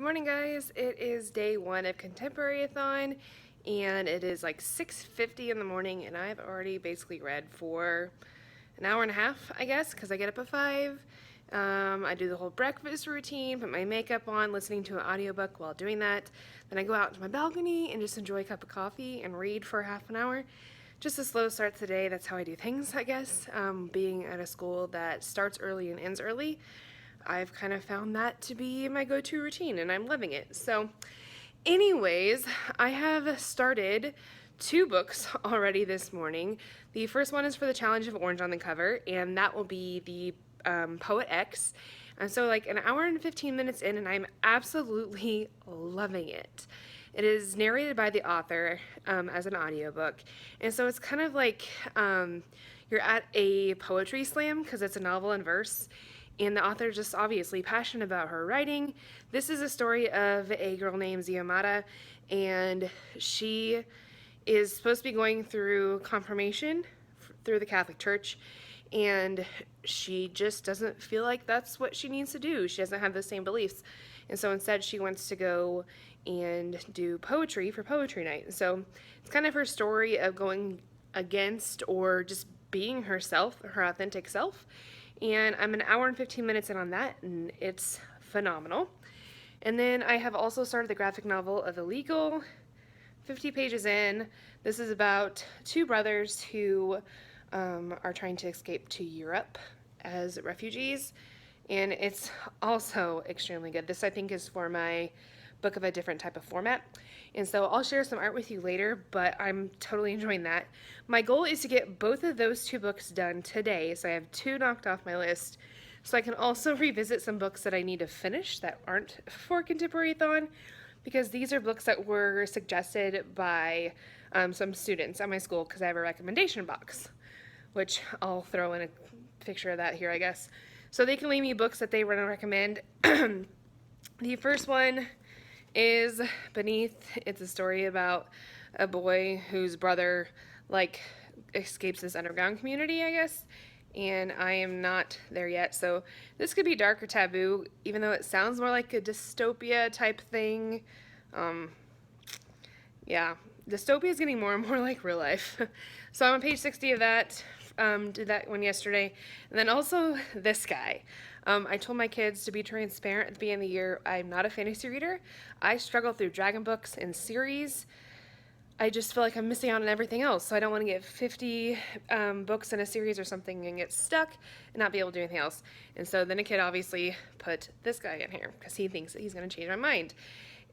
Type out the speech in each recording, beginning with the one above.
Good morning, guys. It is day one of Contemporary-a-thon, and it is like 6:50 in the morning, and I've already basically read for an hour and a half, I guess, because I get up at 5. I do the whole breakfast routine, put my makeup on, listening to an audiobook while doing that. Then I go out to my balcony and just enjoy a cup of coffee and read for half an hour. Just a slow start to the day. That's how I do things, I guess. Being at a school that starts early and ends early, I've kind of found that to be my go-to routine, and I'm loving it. So anyways, I have started 2 books already this morning. The first one is for the Challenge of Orange on the cover, and that will be the Poet X. And so like an hour and 15 minutes in, and I'm absolutely loving it. It is narrated by the author as an audiobook. And so it's kind of like you're at a poetry slam because it's a novel in verse. And the author just obviously passionate about her writing. This is a story of a girl named Ziamata, and she is supposed to be going through confirmation through the Catholic Church, and she just doesn't feel like that's what she needs to do. She doesn't have the same beliefs, and so instead she wants to go and do poetry for poetry night. So it's kind of her story of going against or just being herself, her authentic self. And I'm an hour and 15 minutes in on that, and it's phenomenal. And then I have also started the graphic novel of Illegal, 50 pages in. This is about 2 brothers who are trying to escape to Europe as refugees, and it's also extremely good. This, I think, is for my book of a different type of format. And so I'll share some art with you later, but I'm totally enjoying that. My goal is to get both of those 2 books done today, so I have 2 knocked off my list. So I can also revisit some books that I need to finish that aren't for Contemporary-a-thon, because these are books that were suggested by some students at my school, because I have a recommendation box, which I'll throw in a picture of that here, I guess. So they can leave me books that they want to recommend. The first one is Beneath. It's a story about a boy whose brother like escapes this underground community, I guess, and I am not there yet. So this could be dark or taboo, even though it sounds more like a dystopia type thing. Yeah, dystopia is getting more and more like real life. So I'm on page 60 of that. Did that one yesterday. And then also this guy. I told my kids to be transparent at the beginning of the year. I'm not a fantasy reader. I struggle through dragon books and series. I just feel like I'm missing out on everything else. So I don't want to get 50 books in a series or something and get stuck and not be able to do anything else. And so then a kid obviously put this guy in here because he thinks that he's going to change my mind.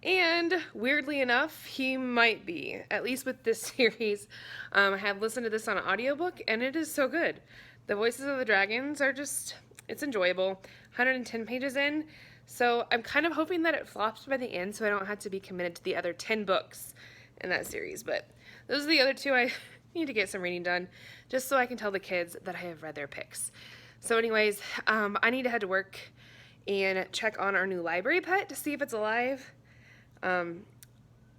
And weirdly enough, he might be, at least with this series. I have listened to this on an audiobook, and it is so good. The voices of the dragons are just, it's enjoyable. 110 pages in, so I'm kind of hoping that it flops by the end so I don't have to be committed to the other 10 books in that series. But those are the other 2 I need to get some reading done, just so I can tell the kids that I have read their picks. So anyways, I need to head to work and check on our new library pet to see if it's alive.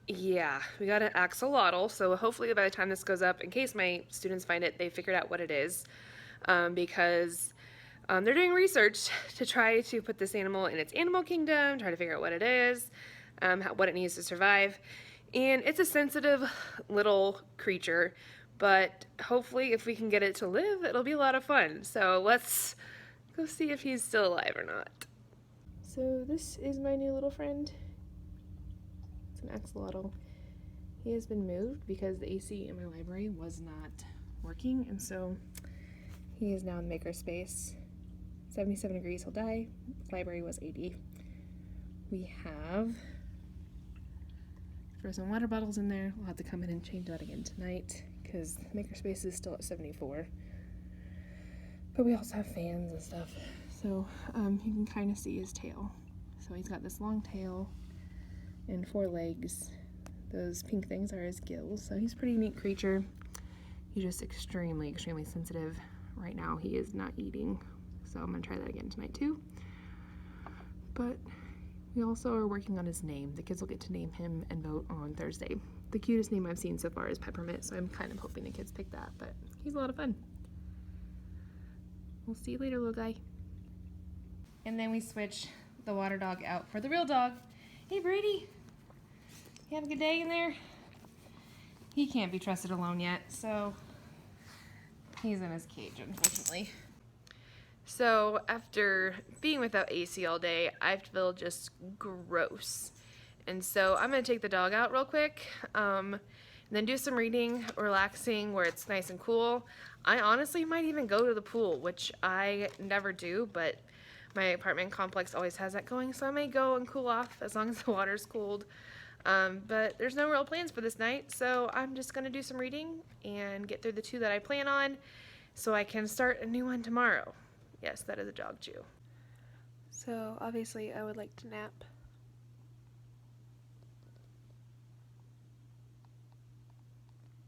Yeah, we got an axolotl, so hopefully by the time this goes up, in case my students find it, they figured out what it is, because they're doing research to try to put this animal in its animal kingdom, try to figure out what it is, what it needs to survive, and it's a sensitive little creature, but hopefully if we can get it to live, it'll be a lot of fun. So let's go see if he's still alive or not. So this is my new little friend. An axolotl. He has been moved because the AC in my library was not working, and so he is now in the makerspace. 77 degrees, he'll die. His library was 80. We have frozen water bottles in there. We'll have to come in and change that again tonight because the makerspace is still at 74. But we also have fans and stuff. So you can kind of see his tail. So he's got this long tail and 4 legs. Those pink things are his gills, so he's a pretty neat creature. He's just extremely, extremely sensitive. Right now he is not eating, so I'm gonna try that again tonight too. But we also are working on his name. The kids will get to name him and vote on Thursday. The cutest name I've seen so far is Peppermint, so I'm kind of hoping the kids pick that, but he's a lot of fun. We'll see you later, little guy. And then we switch the water dog out for the real dog. Hey, Brady. You have a good day in there? He can't be trusted alone yet, so he's in his cage, unfortunately. So after being without AC all day, I feel just gross. And so I'm going to take the dog out real quick, and then do some reading, relaxing where it's nice and cool. I honestly might even go to the pool, which I never do, but my apartment complex always has that going, so I may go and cool off as long as the water's cooled. But there's no real plans for this night, so I'm just going to do some reading and get through the 2 that I plan on so I can start a new one tomorrow. Yes, that is a dog chew. So obviously I would like to nap.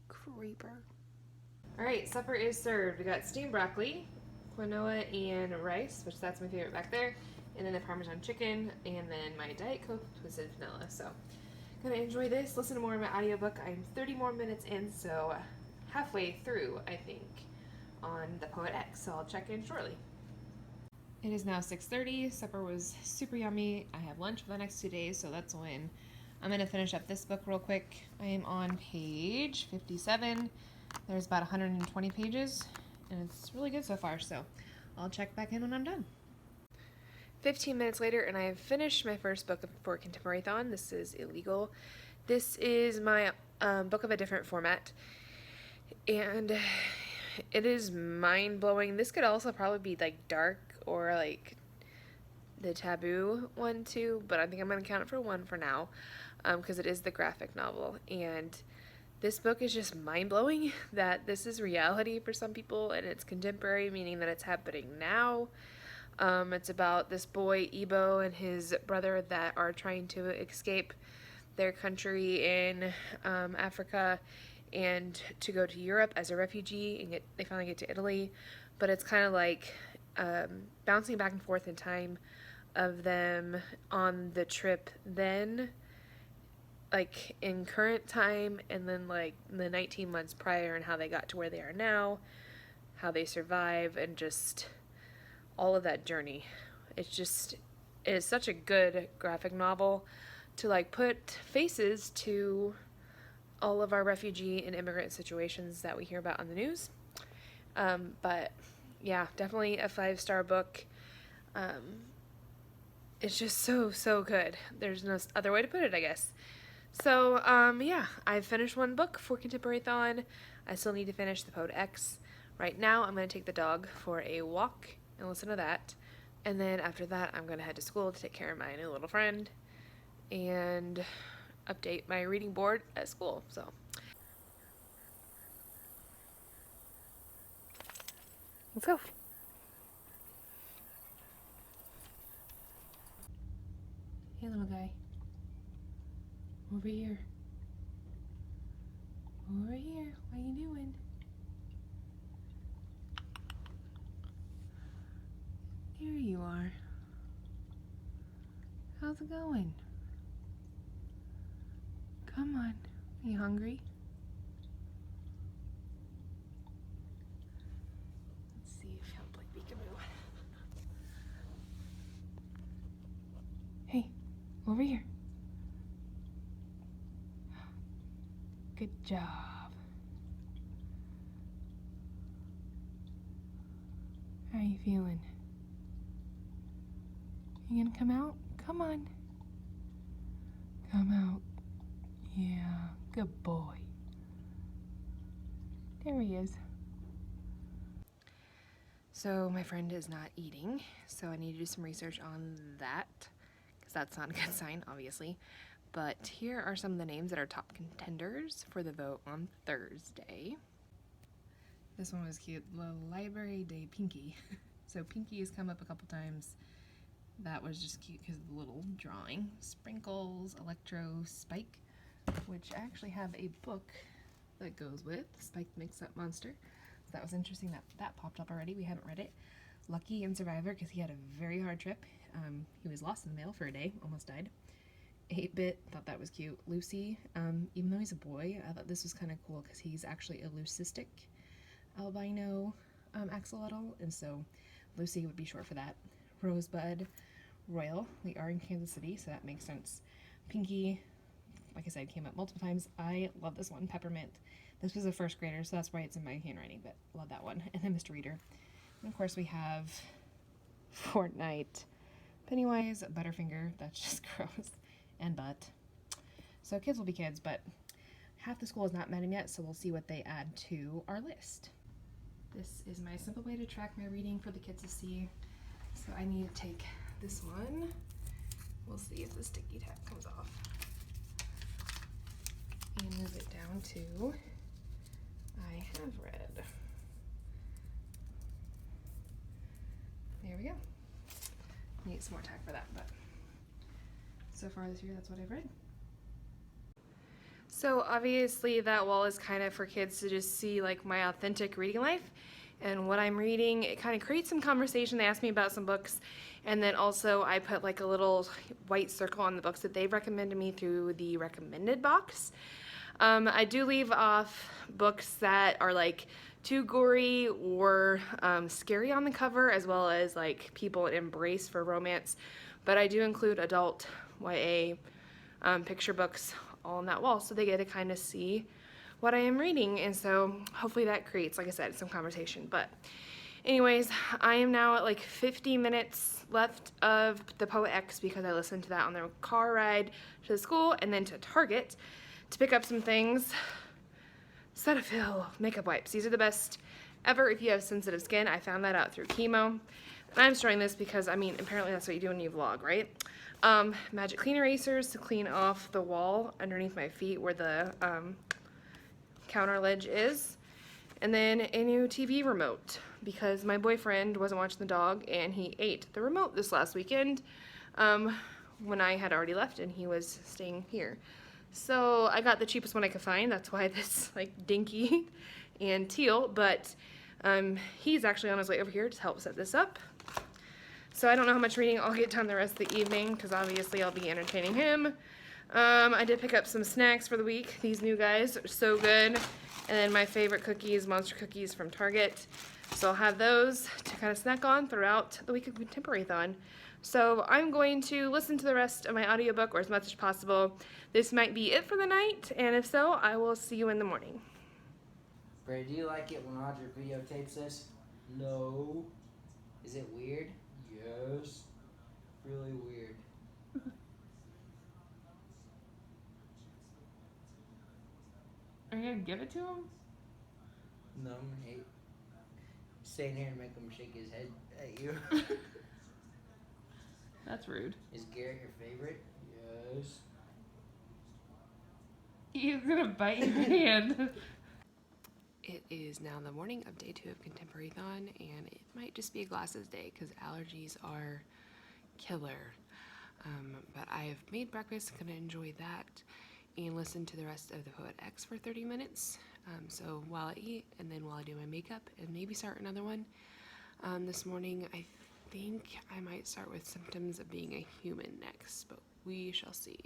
Creeper. Alright, supper is served. We got steamed broccoli, quinoa, and rice, which that's my favorite back there, and then the Parmesan chicken, and then my Diet Coke twisted vanilla. So gonna enjoy this, listen to more of my audiobook. I'm 30 more minutes in, so halfway through, I think, on The Poet X, so I'll check in shortly. It is now 6:30. Supper was super yummy. I have lunch for the next 2 days, so that's when I'm going to finish up this book real quick. I am on page 57. There's about 120 pages, and it's really good so far, so I'll check back in when I'm done. 15 minutes later, and I have finished my first book for Contemporary-a-thon. This is Illegal. This is my book of a different format, and it is mind-blowing. This could also probably be like dark or like the taboo one too, but I think I'm going to count it for 1 for now, because it is the graphic novel. And this book is just mind-blowing that this is reality for some people, and it's contemporary, meaning that it's happening now. It's about this boy, Ebo, and his brother that are trying to escape their country in Africa and to go to Europe as a refugee, and they finally get to Italy. But it's kind of like bouncing back and forth in time of them on the trip then, like in current time, and then like the 19 months prior, and how they got to where they are now, how they survive, and just all of that journey. It is such a good graphic novel to like put faces to all of our refugee and immigrant situations that we hear about on the news. But yeah, definitely a 5-star book. It's just so good. There's no other way to put it, I guess. So yeah, I've finished 1 book for Contemporary-a-thon. I still need to finish The Poet X. Right now, I'm going to take the dog for a walk and listen to that. And then after that, I'm going to head to school to take care of my new little friend and update my reading board at school. So let's go. Hey, little guy. Over here. Over here. What are you doing? There you are. How's it going? Come on. Are you hungry? Let's see if he'll play peekaboo. Hey, over here. Good job. How are you feeling? You gonna come out? Come on. Come out. Yeah, good boy. There he is. So my friend is not eating, so I need to do some research on that, because that's not a good sign, obviously. But here are some of the names that are top contenders for the vote on Thursday. This one was cute. La Library de Pinky. So Pinky has come up a couple times. That was just cute because of the little drawing. Sprinkles, Electro, Spike, which I actually have a book that goes with Spike the Mix-Up Monster. So that was interesting that that popped up already. We haven't read it. Lucky and Survivor, because he had a very hard trip. He was lost in the mail for a day, almost died. 8-Bit, thought that was cute. Lucy, even though he's a boy, I thought this was kind of cool because he's actually a leucistic albino axolotl, and so Lucy would be short for that. Rosebud, Royal, we are in Kansas City, so that makes sense. Pinky, like I said, came up multiple times. I love this one, Peppermint. This was a first grader, so that's why it's in my handwriting, but love that one. And then Mr. Reader. And of course we have Fortnite, Pennywise, Butterfinger, that's just gross, and Butt. So kids will be kids, but half the school has not met him yet, so we'll see what they add to our list. This is my simple way to track my reading for the kids to see. So I need to take this one. We'll see if the sticky tack comes off. And move it down to I have read. There we go. Need some more tack for that, but so far this year that's what I've read. So obviously that wall is kind of for kids to just see like my authentic reading life and what I'm reading. It kind of creates some conversation. They ask me about some books, and then also I put like a little white circle on the books that they've recommended me through the recommended box. I do leave off books that are like too gory or scary on the cover, as well as like people embrace for romance, but I do include adult YA picture books all on that wall, so they get to kind of see what I am reading, and so hopefully that creates, like I said, some conversation. But anyways, I am now at like 50 minutes left of the Poet X because I listened to that on the car ride to the school and then to Target to pick up some things. Cetaphil makeup wipes. These are the best ever if you have sensitive skin. I found that out through chemo. And I'm showing this because, I mean, apparently that's what you do when you vlog, right? Magic clean erasers to clean off the wall underneath my feet where the counter ledge is. And then a new TV remote because my boyfriend wasn't watching the dog and he ate the remote this last weekend when I had already left and he was staying here. So I got the cheapest one I could find. That's why this like dinky and teal, but he's actually on his way over here to help set this up. So I don't know how much reading I'll get done the rest of the evening because obviously I'll be entertaining him. I did pick up some snacks for the week. These new guys are so good. And then my favorite cookies, Monster Cookies from Target. So I'll have those to kind of snack on throughout the week of Contemporary-a-thon. So I'm going to listen to the rest of my audiobook, or as much as possible. This might be it for the night, and if so, I will see you in the morning. Bray, do you like it when Audrey videotapes this? No. Is it weird? Yes. Really weird. Are you gonna give it to him? No, I'm gonna hate staying here and make him shake his head at you. That's rude. Is Garrett your favorite? Yes. He's gonna bite your hand. It is now the morning of day 2 of Contemporary-a-thon, and it might just be a glasses day because allergies are killer. But I have made breakfast, gonna enjoy that, and listen to the rest of the Poet X for 30 minutes. So while I eat, and then while I do my makeup, and maybe start another one. This morning, I think I might start with Symptoms of Being a Human next, but we shall see.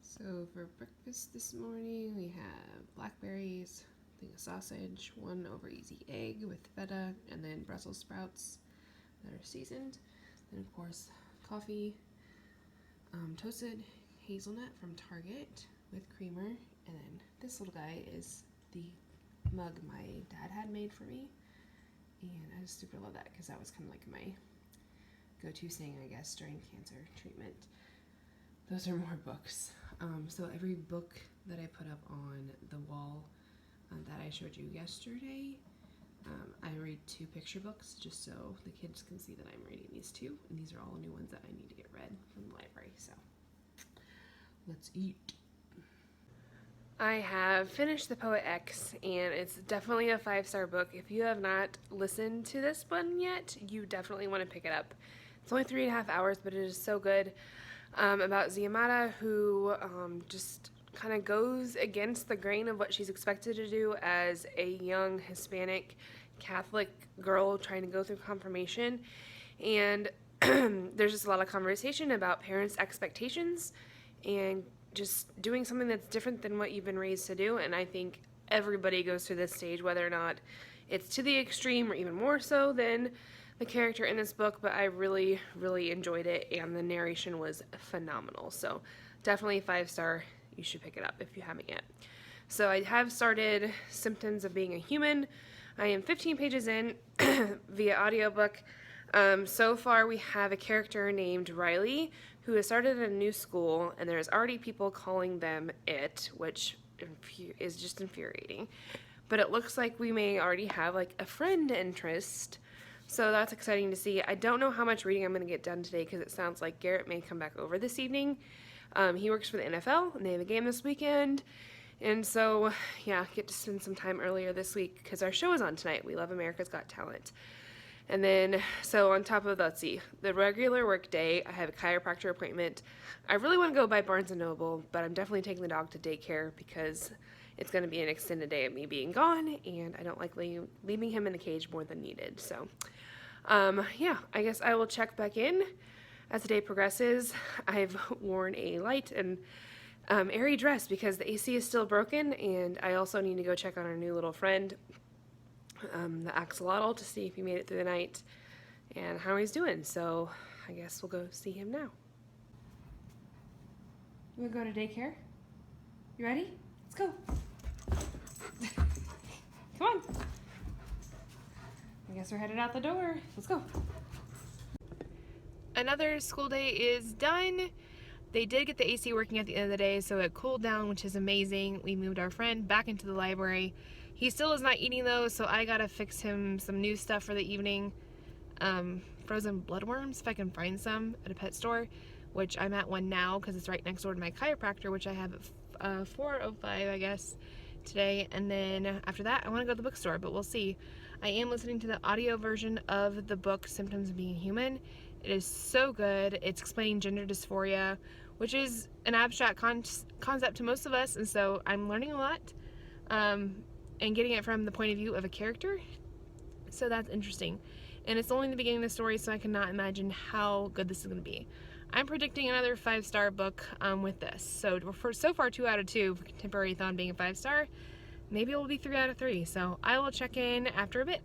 So for breakfast this morning, we have blackberries, thing of sausage, 1 over easy egg with feta, and then Brussels sprouts that are seasoned. Then of course, coffee, toasted hazelnut from Target with creamer, and then this little guy is the mug my dad had made for me, and I just super love that because that was kind of like my go-to thing, I guess, during cancer treatment. Those are more books. So every book that I put up on the wall that I showed you yesterday, I read 2 picture books just so the kids can see that I'm reading these 2, and these are all new ones that I need to get read from the library. So let's eat. I have finished the Poet X, and it's definitely a 5-star book. If you have not listened to this one yet, you definitely want to pick it up. It's only 3.5 hours, but it is so good. About Ziamata, who just kind of goes against the grain of what she's expected to do as a young Hispanic Catholic girl trying to go through confirmation. And there's just a lot of conversation about parents' expectations and just doing something that's different than what you've been raised to do. And I think everybody goes through this stage, whether or not it's to the extreme or even more so than the character in this book, but I really, really enjoyed it, and the narration was phenomenal. So definitely 5-star. You should pick it up if you haven't yet. So I have started Symptoms of Being a Human. I am 15 pages in via audiobook. So far we have a character named Riley who has started a new school, and there's already people calling them it, which is just infuriating. But it looks like we may already have like a friend interest, so that's exciting to see. I don't know how much reading I'm going to get done today because it sounds like Garrett may come back over this evening. He works for the NFL, and they have a game this weekend. And so, yeah, get to spend some time earlier this week because our show is on tonight. We love America's Got Talent. And then, so on top of, let's see, the regular work day, I have a chiropractor appointment. I really want to go by Barnes & Noble, but I'm definitely taking the dog to daycare because it's going to be an extended day of me being gone, and I don't like leaving him in the cage more than needed. So, yeah, I guess I will check back in as the day progresses. I've worn a light and airy dress because the AC is still broken, and I also need to go check on our new little friend, the axolotl, to see if he made it through the night and how he's doing. So I guess we'll go see him now. You want to go to daycare? You ready? Let's go. Come on. I guess we're headed out the door. Let's go. Another school day is done. They did get the AC working at the end of the day, so it cooled down, which is amazing. We moved our friend back into the library. He still is not eating though, so I gotta fix him some new stuff for the evening. Frozen bloodworms, if I can find some at a pet store, which I'm at one now because it's right next door to my chiropractor, which I have at 4:05, I guess, today. And then after that, I want to go to the bookstore, but we'll see. I am listening to the audio version of the book Symptoms of Being Human. It is so good. It's explaining gender dysphoria, which is an abstract concept to most of us, and so I'm learning a lot and getting it from the point of view of a character, so that's interesting. And it's only the beginning of the story, so I cannot imagine how good this is going to be. I'm predicting another 5-star book with this. So far 2 out of 2 for Contemporary-a-thon being a 5-star. Maybe it will be 3 out of 3. So I will check in after a bit.